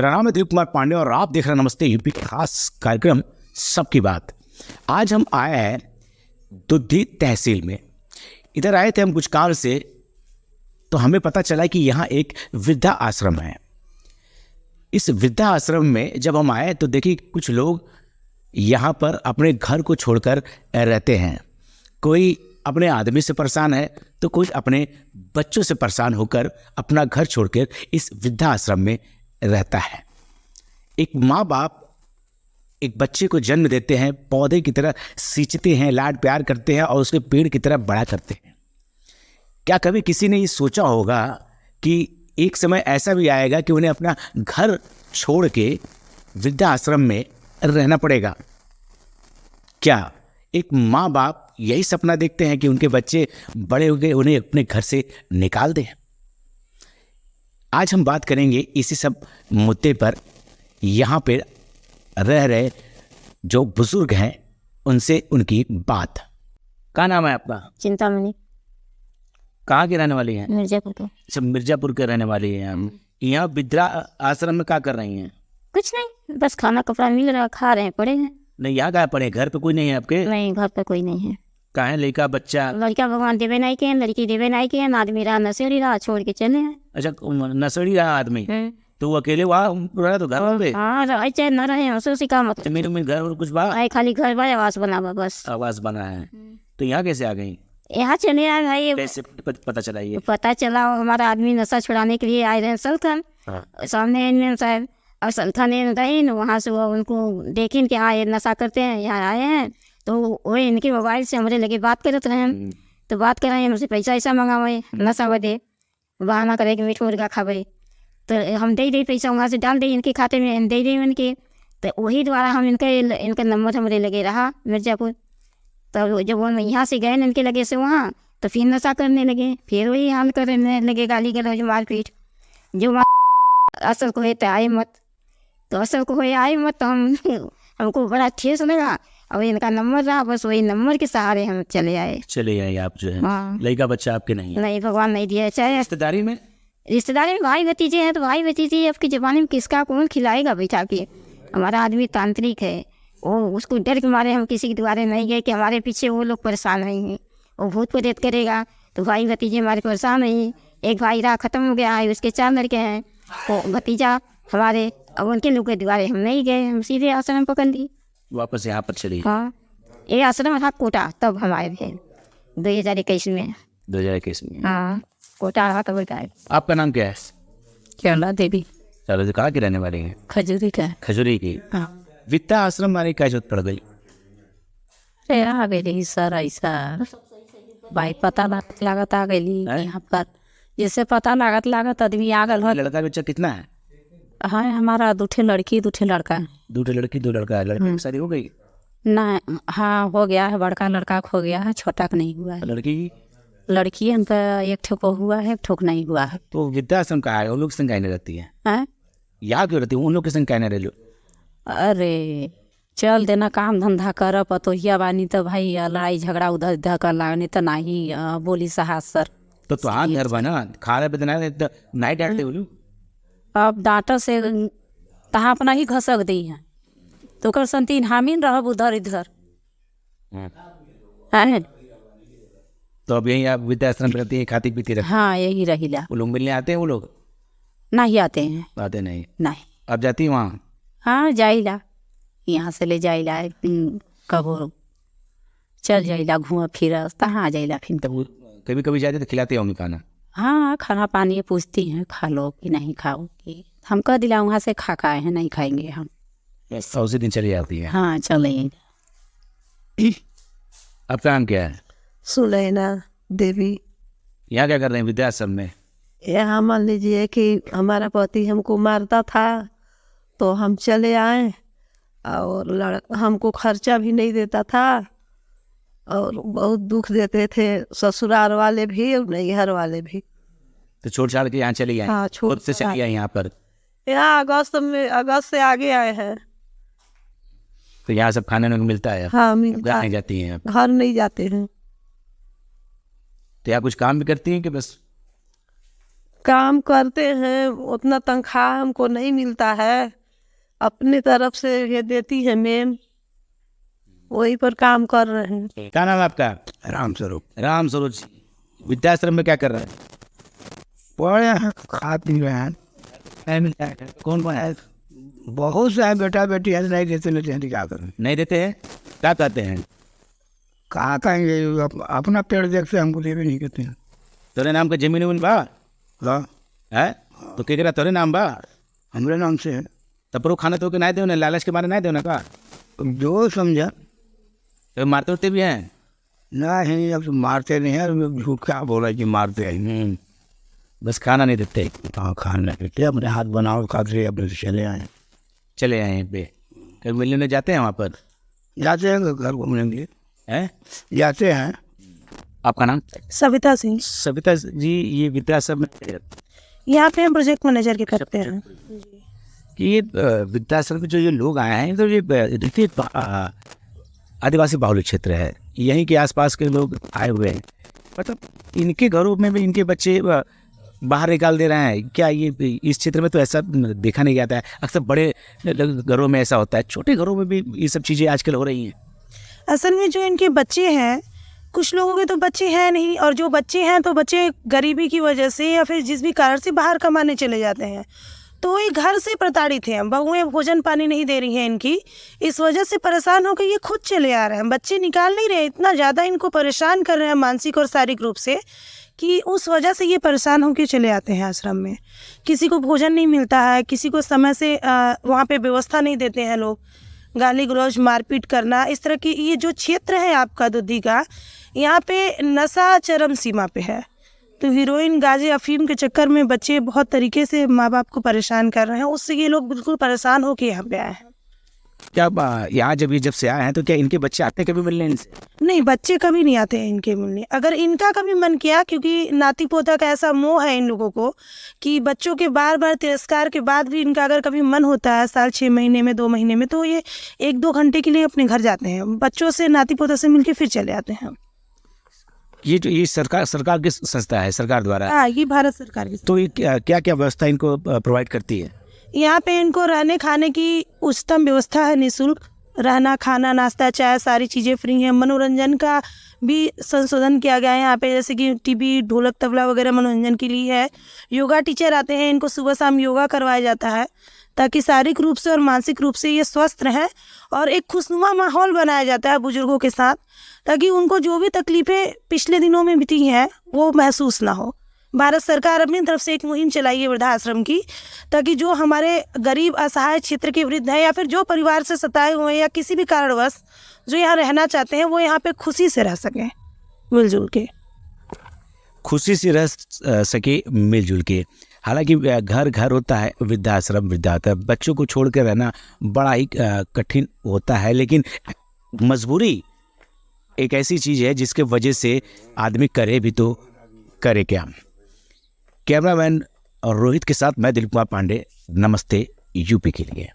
मेरा नाम है दिलीप कुमार पांडे और आप देख रहे हैं नमस्ते यूपी का खास कार्यक्रम सबकी बात। आज हम आए हैं दुद्धी तहसील में। इधर आए थे हम कुछ काम से, तो हमें पता चला कि यहाँ एक वृद्धा आश्रम है। इस वृद्धा आश्रम में जब हम आए तो देखिए कुछ लोग यहाँ पर अपने घर को छोड़कर रहते हैं। कोई अपने आदमी से परेशान है तो कोई अपने बच्चों से परेशान होकर अपना घर छोड़कर इस वृद्धा आश्रम में रहता है। एक माँ बाप एक बच्चे को जन्म देते हैं, पौधे की तरह सींचते हैं, लाड प्यार करते हैं और उसके पेड़ की तरह बड़ा करते हैं। क्या कभी किसी ने ये सोचा होगा कि एक समय ऐसा भी आएगा कि उन्हें अपना घर छोड़ के वृद्धा आश्रम में रहना पड़ेगा? क्या एक माँ बाप यही सपना देखते हैं कि उनके बच्चे बड़े हो गए उन्हें अपने घर से निकाल दें? आज हम बात करेंगे इसी सब मुद्दे पर। यहाँ पे रह रहे जो बुजुर्ग हैं उनसे उनकी बात। क्या नाम है आपका? चिंतामणि। कहाँ के रहने वाली हैं? मिर्जापुर के। अच्छा, मिर्जापुर के रहने वाली हैं। यहाँ वृद्धा आश्रम में क्या कर रही हैं? कुछ नहीं, बस खाना कपड़ा मिल रहा, खा रहे हैं, पड़े हैं। नहीं, यहाँ क्या पड़े? घर पे कोई नहीं है आपके? नहीं, घर पे कोई नहीं है। कहाँ है लड़का बच्चा? लड़का भगवान देवे नहीं के, लड़की देवे नहीं के, आदमी रहा नशेड़ी रहा, छोड़ के चले हैं। अच्छा, नसड़ी रहा आदमी तो वो अकेले वहाँ रहा तो घर पे? हाँ, रहे चाहे न रहे, उसी का मतलब। मेरे घर और कुछ बात आए खाली घर बा आवास बना बा बस। आवास बना है। तो यहाँ कैसे आ गई? यहाँ चले आए भाई। कैसे पता चला ये? पता चला हमारा आदमी नशा छुड़ाने के लिए आए रहे सल्थन। सामने एनएम साहब और सल्थन रहे, वहाँ से वो उनको देखें कि हाँ ये नशा करते हैं, यहाँ आए हैं। तो वो इनके मोबाइल से हमारे लगे बात करते रहे हैं। तो बात कर रहे हैं, हमसे पैसा ऐसा मंगावे, नशा बदे बहाना करे कि मीठ मुर्गा खावे। तो हम दे पैसा वहाँ से डाल दे इनके खाते में, हम दे इनके। तो वही द्वारा हम इनका नंबर हमारे लगे रहा मिर्जापुर। तो जब वो यहाँ से गए इनके लगे से वहाँ, तो फिर नशा करने लगे, फिर वही हाल करने लगे, गाली गलौज मारपीट। जो असल को तो आए मत, तो असल को आए मत, तो हमको बड़ा ठेस लगा। और इनका नंबर रहा, बस वही नंबर के सहारे हम चले आए आप जो है। हाँ। लड़का बच्चा आपके नहीं है? नहीं, भगवान नहीं दिया। चाहे रिश्तेदारी में भाई भतीजे हैं, तो भाई भतीजे अब के ज़माने में किसका कौन खिलाएगा बैठा के? हमारा आदमी तांत्रिक है, वो उसको डर के मारे हम किसी के द्वारे नहीं गए कि हमारे पीछे वो लोग परेशान नहीं हैं। वो भूत प्रेत करेगा तो भाई भतीजे हमारे परेशान नहीं। एक भाई रहा ख़त्म हो गया है, उसके 4 लड़के हैं। वो भतीजा हमारे, अब उनके लोग के द्वारे हम नहीं गए, हम सीधे आश्रम पकड़ ली, वापस यहाँ पर चली। हाँ, ये आश्रम था कोटा, तब हम आए थे 2021 में। 2021 में? हाँ, कोटा रहा तब आए। आपका नाम क्या है? केरला देवी। चलो, जो कहाँ की रहने वाली है? खजूरी का। खजूरी की। हाँ। वृद्धा आश्रम वाली क्या जरूरत पड़ गई? अरे आ गई सर, ऐसा भाई पता लागत आ गई यहाँ पर। जैसे पता लागत आदमी आ गल। लड़का बच्चा कितना है? हाँ, हमारा 2 लड़की 2 लड़का। 2 लड़की 2 लड़का। लड़की की शादी हो गई? ना, हाँ हो गया है, बड़का लड़का हो गया है, छोटा का नहीं हुआ है। लड़की हमका एक ठोक हुआ है, एक ठोक नहीं हुआ है। तो वृद्धाश्रम का है, उन लोग संग कहने रहती है? यहाँ क्यों रहती है? उन लोग के संग कहने रह लो। अरे चल देना, काम धंधा कर, पतोहिया बानी तो भाई लड़ाई झगड़ा उधर इधर कर लागनी तो नहीं बोली साहस सर। तो हाँ घर बना खाना बना तो नहीं डांटते बोलू? अब डांटा से तहाँ अपना ही घसक दी है, तो कर संतीन हामिन रहब उधर इधर है। तो अब यही आप वृद्धाश्रम रहती है, खाती पीती रहती? हाँ, यही रहीला। वो लोग मिलने आते हैं? वो लोग नहीं आते हैं। आते नहीं? नहीं। अब जाती है वहाँ? हाँ, जाइला, यहाँ से ले जाइला, कबो चल जाइला, घूम फिर कहाँ जाइला फिर। तब कभी कभी जाते तो खिलाते होंगे खाना? हाँ, खाना पानी पूछती हैं, खा लो कि नहीं खाओ कि हम कह दिला वहाँ से खा आए हैं, नहीं खाएंगे हम। उसी दिन चली जाती है? हाँ, चले। आपका नाम क्या है? सुनैना देवी। यहाँ क्या कर रहे हैं वृद्धाश्रम में? यहाँ मान लीजिए कि हमारा पति हमको मारता था तो हम चले आए, और हमको खर्चा भी नहीं देता था, और बहुत दुख देते थे ससुराल वाले भी और नैहर वाले भी। तो छोड़ छाड़ के यहाँ चली आई? हाँ, खुद से चली आई यहाँ पर? यहाँ अगस्त से आगे आए हैं। तो यहाँ सब खाने में मिलता है? हाँ, मिलता। नहीं जाती हैं? घर नहीं जाते हैं। तो यहाँ कुछ काम भी करती हैं कि बस काम करते हैं, उतना तनख्वाह हमको नहीं मिलता है। अपनी तरफ से ये देती है मैम, वही पर काम कर रहे हैं। क्या नाम है आपका? राम स्वरूप राम स्वरूप जी। वृद्धाश्रम में क्या कर रहे हैं? पढ़े हैं, खा पी रहे हैं। कौन कौन है? बहुत से हैं बेटा बेटी है, नहीं देते लेते हैं, क्या करें? नहीं देते हैं? क्या कहते हैं? कहाँ कहेंगे, अपना पेड़ देखते हमको देवे नहीं कहते हैं। तोरे नाम का जमीन उन बा ला है तो केकरा तोरे नाम बा? हमरे नाम से है, तब पर वो खाना तो के नहीं दे, लालच के मारे नहीं दे का? जो समझा। तो मारते उरते भी हैं? नहीं, अब तो मारते नहीं है, झूठ क्या बोला कि मारते हैं। बस खाना नहीं देते। हाँ, खाना देते, अपने हाथ बनाओ खाते, अपने से चले आए। चले आए हैं पे कभी मिलने जाते हैं वहाँ पर? जाते हैं घर घूमने के लिए, हैं? जाते हैं। आपका नाम? सविता सिंह। सविता जी, ये वृद्धाश्रम में यहाँ पे हम प्रोजेक्ट मैनेजर के करते हैं। कि ये वृद्धाश्रम में जो ये लोग आए हैं, तो ये देखिए आदिवासी बाहुल्य क्षेत्र है, यहीं के आसपास के लोग आए हुए हैं। मतलब इनके घरों में भी इनके बच्चे बाहर निकाल दे रहे हैं क्या? ये इस क्षेत्र में तो ऐसा देखा नहीं जाता है। अक्सर बड़े घरों में ऐसा होता है, छोटे घरों में भी ये सब चीज़ें आजकल हो रही हैं। असल में जो इनके बच्चे हैं, कुछ लोगों के तो बच्चे हैं नहीं, और जो बच्चे हैं तो बच्चे गरीबी की वजह से या फिर जिस भी कारण से बाहर कमाने चले जाते हैं, तो ये घर से प्रताड़ित हैं। बहुएं भोजन पानी नहीं दे रही हैं इनकी, इस वजह से परेशान होकर ये खुद चले आ रहे हैं। बच्चे निकाल नहीं रहे, इतना ज़्यादा इनको परेशान कर रहे हैं मानसिक और शारीरिक रूप से, कि उस वजह से ये परेशान होकर चले आते हैं आश्रम में। किसी को भोजन नहीं मिलता है, किसी को समय से वहाँ पे व्यवस्था नहीं देते हैं लोग, गाली गलौज मारपीट करना, इस तरह की। ये जो क्षेत्र है आपका दुद्धी का, यहाँ पे नशा चरम सीमा पे है। तो हीरोइन गांजे अफीम के चक्कर में बच्चे बहुत तरीके से माँ बाप को परेशान कर रहे हैं, उससे ये लोग बिल्कुल परेशान होकर यहाँ पे आए हैं। क्या यहाँ जब से आए हैं तो क्या इनके बच्चे आते हैं कभी मिलने इनसे? नहीं, बच्चे कभी नहीं आते हैं इनके मिलने। अगर इनका कभी मन किया, क्योंकि नाती पोता का ऐसा मोह है इन लोगों को कि बच्चों के बार बार तिरस्कार के बाद भी इनका अगर कभी मन होता है, साल 6 महीने में 2 महीने में, तो ये 1-2 घंटे के लिए अपने घर जाते हैं, बच्चों से नाती पोता से मिलकर फिर चले आते हैं। ये सरकार की संस्था है, सरकार द्वारा? हाँ, ये भारत सरकार की। तो ये क्या क्या व्यवस्था इनको प्रोवाइड करती है? यहाँ पे इनको रहने खाने की उच्चतम व्यवस्था है, निःशुल्क रहना खाना नाश्ता चाय सारी चीज़ें फ्री हैं। मनोरंजन का भी संशोधन किया गया है यहाँ पे, जैसे कि टीवी ढोलक तबला वगैरह मनोरंजन के लिए है। योगा टीचर आते हैं, इनको सुबह शाम योगा करवाया जाता है, ताकि शारीरिक रूप से और मानसिक रूप से ये स्वस्थ रहें। और एक खुशनुमा माहौल बनाया जाता है बुजुर्गों के साथ, ताकि उनको जो भी तकलीफ़ें पिछले दिनों में बीती हैं वो महसूस ना हो। भारत सरकार अपनी तरफ से एक मुहिम चलाई है वृद्धाश्रम की, ताकि जो हमारे गरीब असहाय क्षेत्र के वृद्ध हैं या फिर जो परिवार से सताए हुए हैं या किसी भी कारणवश जो यहाँ रहना चाहते हैं, वो यहाँ पे खुशी से रह सकें मिलजुल के। खुशी से रह सके मिलजुल के। हालांकि घर घर होता है, वृद्धाश्रम वृद्धाश्रम, बच्चों को छोड़ कर रहना बड़ा ही कठिन होता है, लेकिन मजबूरी एक ऐसी चीज़ है जिसके वजह से आदमी करे भी तो करे क्या। कैमरामैन रोहित के साथ मैं दिलीप कुमार पांडे, नमस्ते यूपी के लिए।